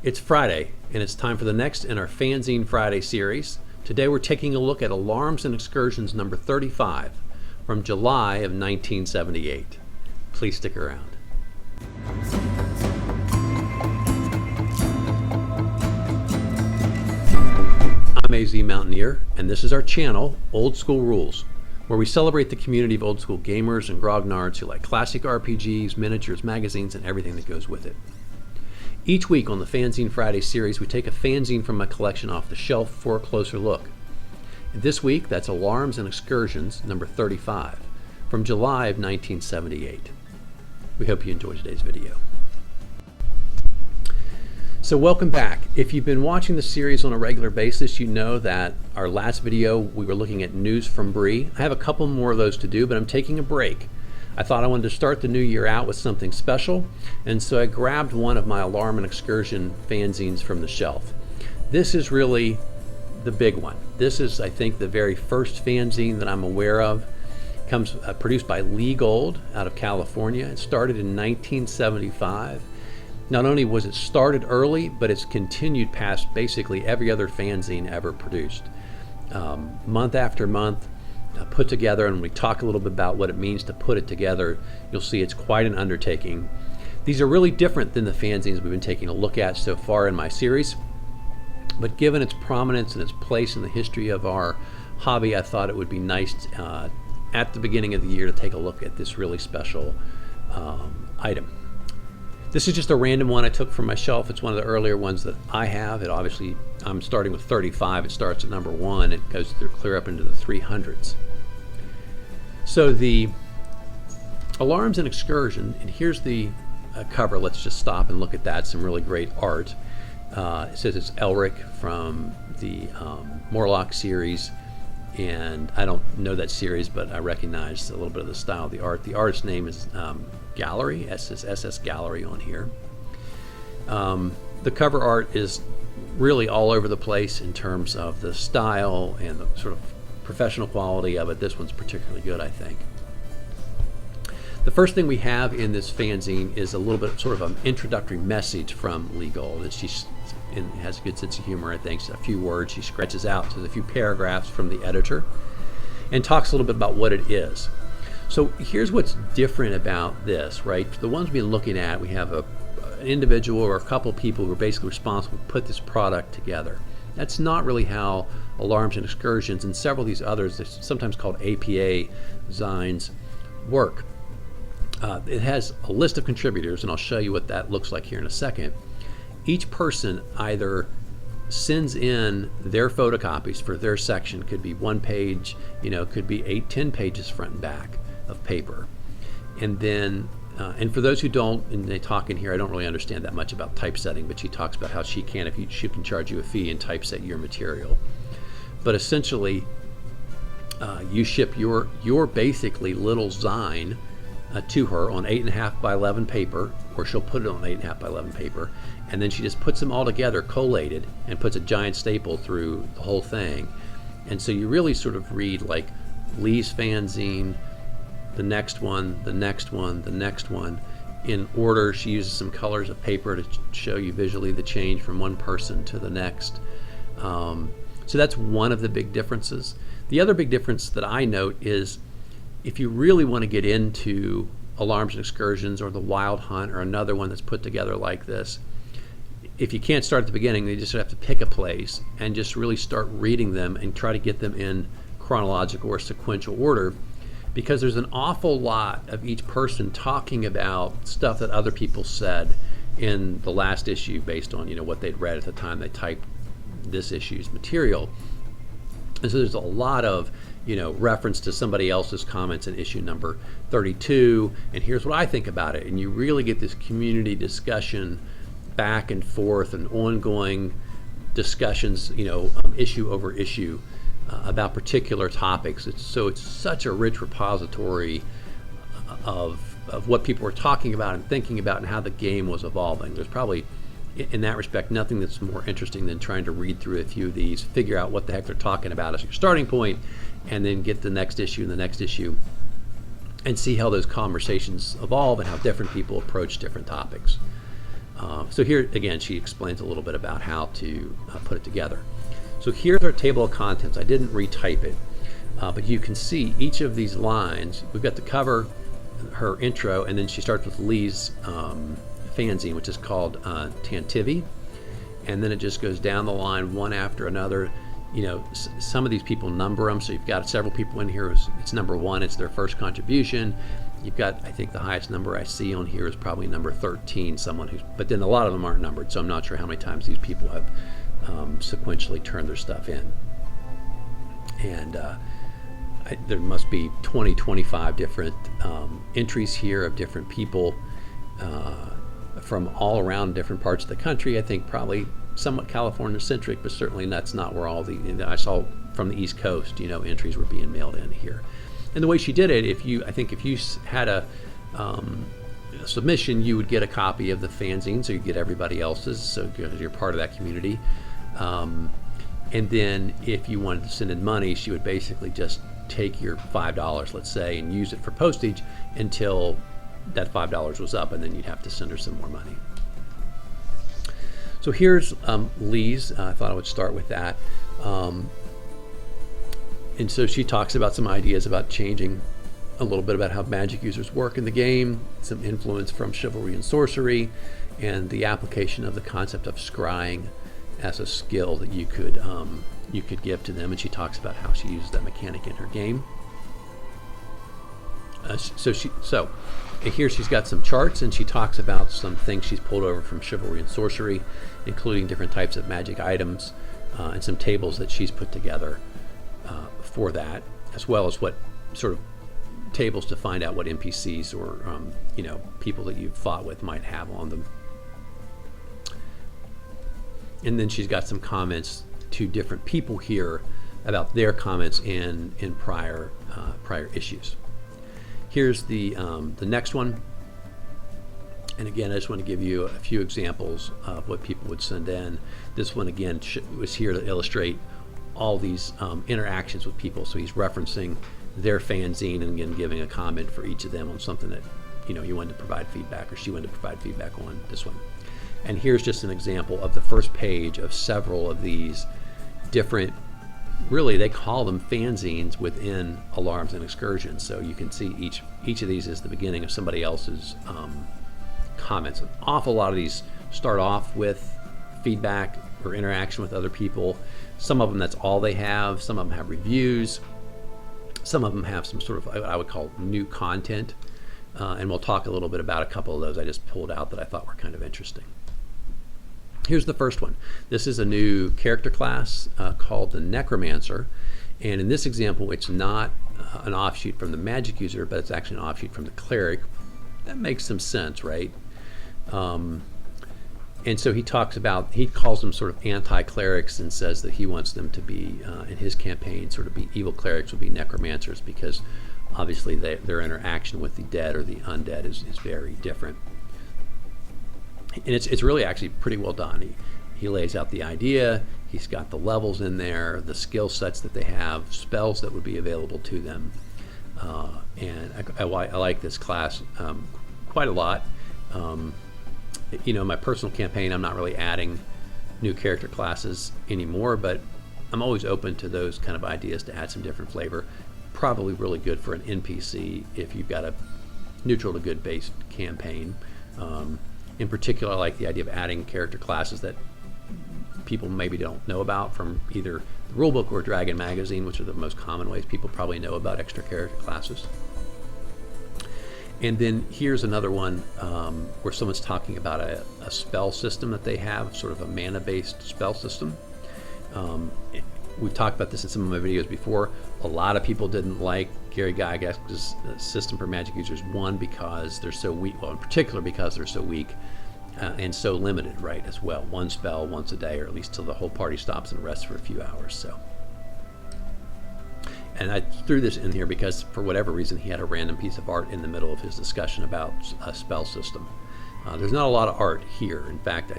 It's Friday, and it's time for the next in our Fanzine Friday series. Today we're taking a look at Alarums and Excursions number 35 from July of 1978. Please stick around. I'm AZ Mountaineer, and this is our channel, Old School Rules, where we celebrate the community of old school gamers and grognards who like classic RPGs, miniatures, magazines, and everything that goes with it. Each week on the Fanzine Friday series, we take a fanzine from my collection off the shelf for a closer look. And this week, that's Alarums and Excursions, number 35, from July of 1978. We hope you enjoyed today's video. So welcome back. If you've been watching the series on a regular basis, you know that our last video, we were looking at news from Bree. I have a couple more of those to do, but I'm taking a break. I thought I wanted to start the new year out with something special, and so I grabbed one of my Alarm and Excursion fanzines from the shelf. This is really the big one. This is, I think, the very first fanzine that I'm aware of. It comes produced by Lee Gold out of California. It started in 1975. Not only was it started early, but it's continued past basically every other fanzine ever produced. Month after month, put together, and we talk a little bit about what it means to put it together. You'll see it's quite an undertaking. These are really different than the fanzines we've been taking a look at so far in my series, but given its prominence and its place in the history of our hobby, I thought it would be nice at the beginning of the year to take a look at this really special item. This is just a random one I took from my shelf. It's one of the earlier ones that I have. It obviously, I'm starting with 35. It starts at number 1. It goes through clear up into the 300s. So the Alarums and Excursion, and here's the cover. Let's just stop and look at that. Some really great art. It says it's Elric from the Morlock series, and I don't know that series, but I recognize a little bit of the style of the art. The artist's name is Gallery, SS Gallery on here. The cover art is really all over the place in terms of the style and the sort of professional quality of it. This one's particularly good, I think. The first thing we have in this fanzine is a little bit sort of an introductory message from Lee Gold. And she has a good sense of humor, I think. So a few words she scratches out, so a few paragraphs from the editor, and talks a little bit about what it is. So here's what's different about this, right? The ones we've been looking at, we have an individual or a couple people who are basically responsible to put this product together. That's not really how Alarums and Excursions and several of these others, sometimes called APA-DUDs, work. It has a list of contributors, and I'll show you what that looks like here in a second. Each person either sends in their photocopies for their section. Could be one page, could be 8-10 pages front and back of paper. And then, and for those who don't, and they talk in here, I don't really understand that much about typesetting, but she talks about how she can charge you a fee and typeset your material. But essentially, you ship your basically little zine to her on 8.5 by 11 paper, or she'll put it on 8.5 by 11 paper, and then she just puts them all together collated and puts a giant staple through the whole thing. And so you really sort of read like Lee's fanzine, the next one, the next one, the next one, in order. She uses some colors of paper to show you visually the change from one person to the next. So that's one of the big differences. The other big difference that I note is if you really want to get into Alarums and Excursions or the Wild Hunt or another one that's put together like this, if you can't start at the beginning, you just have to pick a place and just really start reading them and try to get them in chronological or sequential order, because there's an awful lot of each person talking about stuff that other people said in the last issue based on what they'd read at the time they typed this issue's material. And so there's a lot of reference to somebody else's comments in issue number 32, and here's what I think about it. And you really get this community discussion back and forth and ongoing discussions, issue over issue about particular topics. It's such a rich repository of what people were talking about and thinking about and how the game was evolving. There's probably, in that respect, nothing that's more interesting than trying to read through a few of these, figure out what the heck they're talking about as your starting point, and then get the next issue and the next issue and see how those conversations evolve and how different people approach different topics. So here again, she explains a little bit about how to put it together. So here's our table of contents. I didn't retype it, but you can see each of these lines. We've got the cover, her intro, and then she starts with Lee's fanzine, which is called Tantivy, and then it just goes down the line one after another. You know, some of these people number them, so you've got several people in here. It's number 1, it's their first contribution. You've got, I think the highest number I see on here is probably number 13, someone who's, but then a lot of them aren't numbered, so I'm not sure how many times these people have sequentially turned their stuff in. And there must be 20, 25 different entries here of different people from all around different parts of the country. I think probably somewhat California-centric, but certainly that's not where all the, I saw from the East Coast, you know, entries were being mailed in here. And the way she did it, I think if you had a submission, you would get a copy of the fanzine, so you get everybody else's, so because you're part of that community. And then if you wanted to send in money, she would basically just take your $5, let's say, and use it for postage until that $5 was up, and then you'd have to send her some more money. So here's Lee's. I thought I would start with that. And so she talks about some ideas about changing a little bit about how magic users work in the game, some influence from chivalry and sorcery, and the application of the concept of scrying as a skill that you could give to them. And she talks about how she uses that mechanic in her game. So here she's got some charts, and she talks about some things she's pulled over from chivalry and sorcery, including different types of magic items, and some tables that she's put together for that, as well as what sort of tables to find out what NPCs or you know, people that you've fought with might have on them. And then she's got some comments to different people here about their comments in prior issues. Here's the next one, and again, I just want to give you a few examples of what people would send in. This one again was here to illustrate all these interactions with people. So he's referencing their fanzine and again giving a comment for each of them on something that, you know, he wanted to provide feedback, or she wanted to provide feedback on this one. And here's just an example of the first page of several of these different, really they call them fanzines within Alarums and Excursions. So you can see each of these is the beginning of somebody else's comments. An awful lot of these start off with feedback or interaction with other people. Some of them, that's all they have. Some of them have reviews. Some of them have some sort of, what I would call, new content. And we'll talk a little bit about a couple of those I just pulled out that I thought were kind of interesting. Here's the first one. This is a new character class called the Necromancer. And in this example, it's not an offshoot from the magic user, but it's actually an offshoot from the cleric. That makes some sense, right? And so he talks about, he calls them sort of anti-clerics and says that he wants them to be, in his campaign, sort of be evil clerics would be necromancers, because obviously their interaction with the dead or the undead is very different. And it's really actually pretty well done. He lays out the idea, he's got the levels in there, the skill sets that they have, spells that would be available to them. And I like this class quite a lot. You know, in my personal campaign, I'm not really adding new character classes anymore, but I'm always open to those kind of ideas to add some different flavor. Probably really good for an NPC if you've got a neutral to good based campaign. In particular, I like the idea of adding character classes that people maybe don't know about from either the rulebook or Dragon Magazine, which are the most common ways people probably know about extra character classes. And then here's another one where someone's talking about a spell system that they have, sort of a mana-based spell system. We've talked about this in some of my videos before. A lot of people didn't like Gary Gygax's system for magic users. One, because they're so weak. Well, in particular, because they're so weak and so limited, right, as well. One spell once a day, or at least till the whole party stops and rests for a few hours. So. And I threw this in here because, for whatever reason, he had a random piece of art in the middle of his discussion about a spell system. There's not a lot of art here. In fact,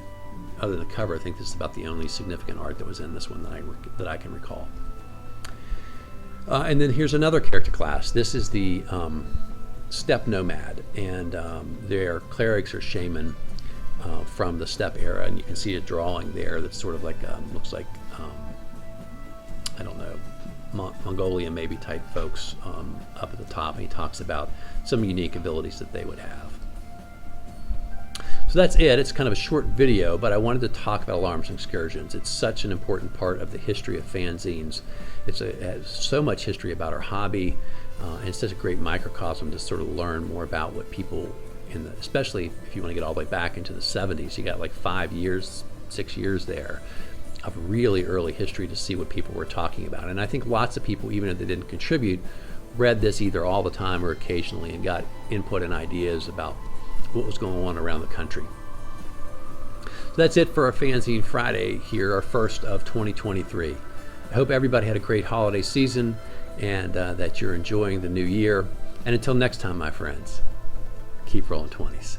other than the cover, I think this is about the only significant art that was in this one that I can recall. And then here's another character class. This is the Steppe Nomad, and they're clerics or shaman. from the steppe era, and you can see a drawing there that's sort of like looks like I don't know, Mongolian maybe type folks up at the top, and he talks about some unique abilities that they would have. So that's it. It's kind of a short video, but I wanted to talk about Alarums Excursions. It's such an important part of the history of fanzines. It has so much history about our hobby, and it's such a great microcosm to sort of learn more about what people especially if you want to get all the way back into the 70s, you got like 5 years, 6 years there of really early history to see what people were talking about. And I think lots of people, even if they didn't contribute, read this either all the time or occasionally and got input and ideas about what was going on around the country. So that's it for our Fanzine Friday here, our first of 2023. I hope everybody had a great holiday season and that you're enjoying the new year. And until next time, my friends, keep rolling 20s.